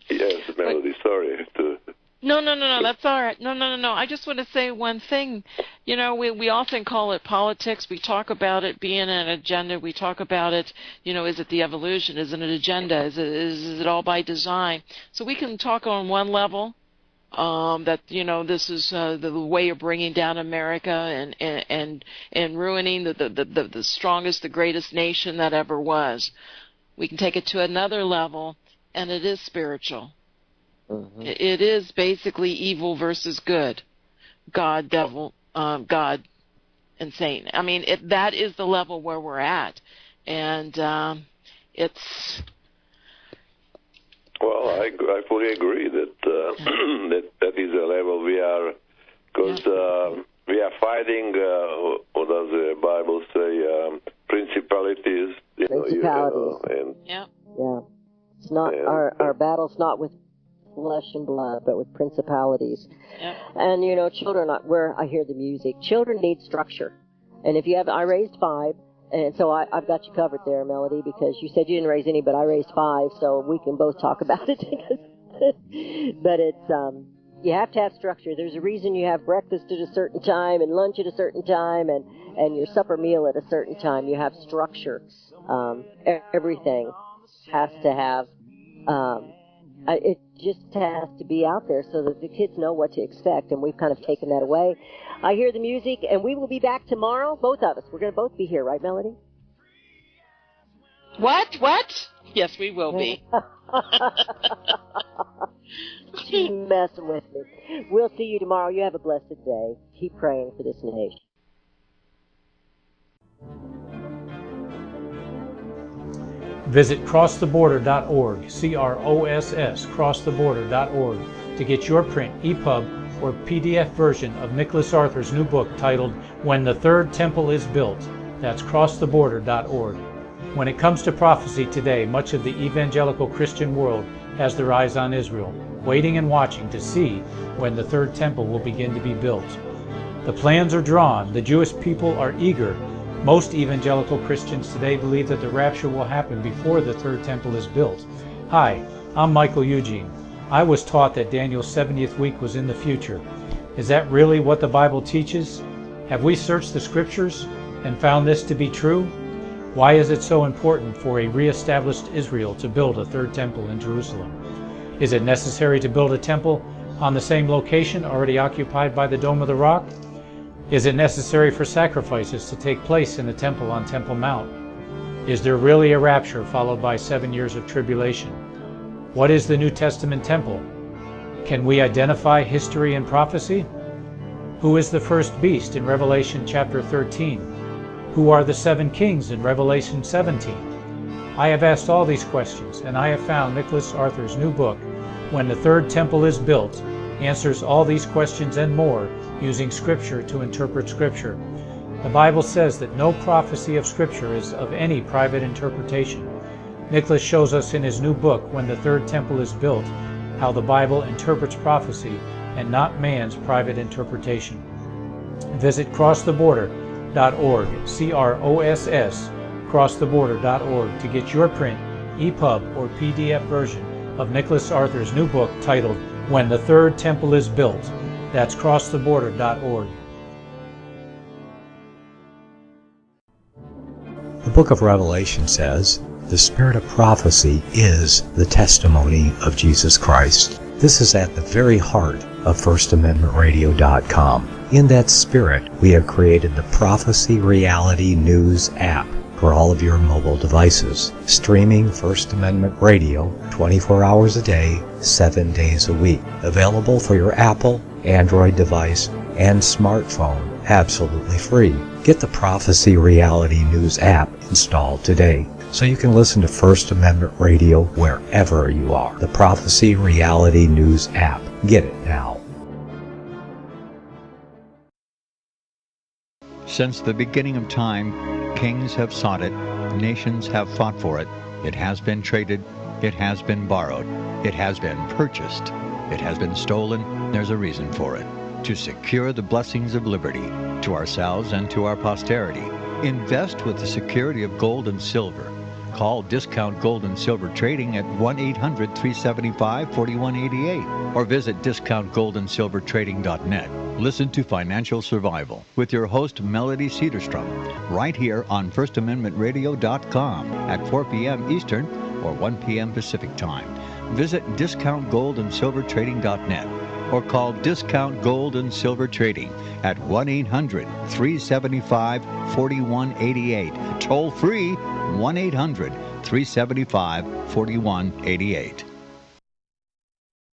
G: Yes, Melody, sorry.
B: No, that's all right. No. I just want to say one thing. You know, we often call it politics. We talk about it being an agenda. We talk about it, you know, is it the evolution? Is it an agenda? Is it all by design? So we can talk on one level, that, you know, this is the way of bringing down America and ruining the strongest, the greatest nation that ever was. We can take it to another level, and it is spiritual. Mm-hmm. It is basically evil versus good, God, devil, God, and Satan. I mean, that is the level where we're at, and it's.
G: Well, I fully agree that that is the level we are, because we are fighting. What does the Bible say? Principalities.
A: Principalities. Yeah. It's not our battle's not with flesh and blood, but with principalities. Yep. And, you know, children, where I hear the music, children need structure. And if you have, I raised 5, and so I've got you covered there, Melody, because you said you didn't raise any, but I raised 5, so we can both talk about it. But it's, you have to have structure. There's a reason you have breakfast at a certain time and lunch at a certain time and your supper meal at a certain time. You have structure. Everything has to have, it just has to be out there so that the kids know what to expect, and we've kind of taken that away. I hear the music, and we will be back tomorrow, both of us. We're going to both be here, right, Melody?
B: What? Yes, we will be.
A: She's messing with me. We'll see you tomorrow. You have a blessed day. Keep praying for this nation.
D: Visit crosstheborder.org, CROSS, crosstheborder.org, to get your print, EPUB, or PDF version of Nicholas Arthur's new book titled When the Third Temple is Built. That's crosstheborder.org. When it comes to prophecy today, much of the evangelical Christian world has their eyes on Israel, waiting and watching to see when the third temple will begin to be built. The plans are drawn. The Jewish people are eager. Most evangelical Christians today believe that the rapture will happen before the third temple is built. Hi, I'm Michael Eugene. I was taught that Daniel's 70th week was in the future. Is that really what the Bible teaches? Have we searched the scriptures and found this to be true? Why is it so important for a re-established Israel to build a third temple in Jerusalem? Is it necessary to build a temple on the same location already occupied by the Dome of the Rock? Is it necessary for sacrifices to take place in the temple on Temple Mount? Is there really a rapture followed by 7 years of tribulation? What is the New Testament temple? Can we identify history and prophecy? Who is the first beast in Revelation chapter 13? Who are the 7 kings in Revelation 17? I have asked all these questions, and I have found Nicholas Arthur's new book, When the Third Temple is Built, answers all these questions and more using Scripture to interpret Scripture. The Bible says that no prophecy of Scripture is of any private interpretation. Nicholas shows us in his new book, When the Third Temple is Built, how the Bible interprets prophecy and not man's private interpretation. Visit crosstheborder.org, CROSS, crosstheborder.org, to get your print, EPUB, or PDF version of Nicholas Arthur's new book titled When the Third Temple is Built. That's crosstheborder.org.
H: The book of Revelation says, the spirit of prophecy is the testimony of Jesus Christ. This is at the very heart of FirstAmendmentRadio.com. In that spirit, we have created the Prophecy Reality News app for all of your mobile devices, streaming First Amendment Radio 24 hours a day, 7 days a week. Available for your Apple, Android device, and smartphone, absolutely free. Get the Prophecy Reality News app installed today so you can listen to First Amendment Radio wherever you are. The Prophecy Reality News app. Get it now.
C: Since the beginning of time, kings have sought it, nations have fought for it. It has been traded, it has been borrowed, it has been purchased, it has been stolen. There's a reason for it. To secure the blessings of liberty to ourselves and to our posterity. Invest with the security of gold and silver. Call Discount Gold and Silver Trading at 1-800-375-4188 or visit discountgoldandsilvertrading.net. Listen to Financial Survival with your host, Melody Cedarstrom, right here on FirstAmendmentRadio.com at 4 p.m. Eastern or 1 p.m. Pacific Time. Visit discountgoldandsilvertrading.net or call Discount Gold and Silver Trading at 1-800-375-4188. Toll free, 1-800-375-4188.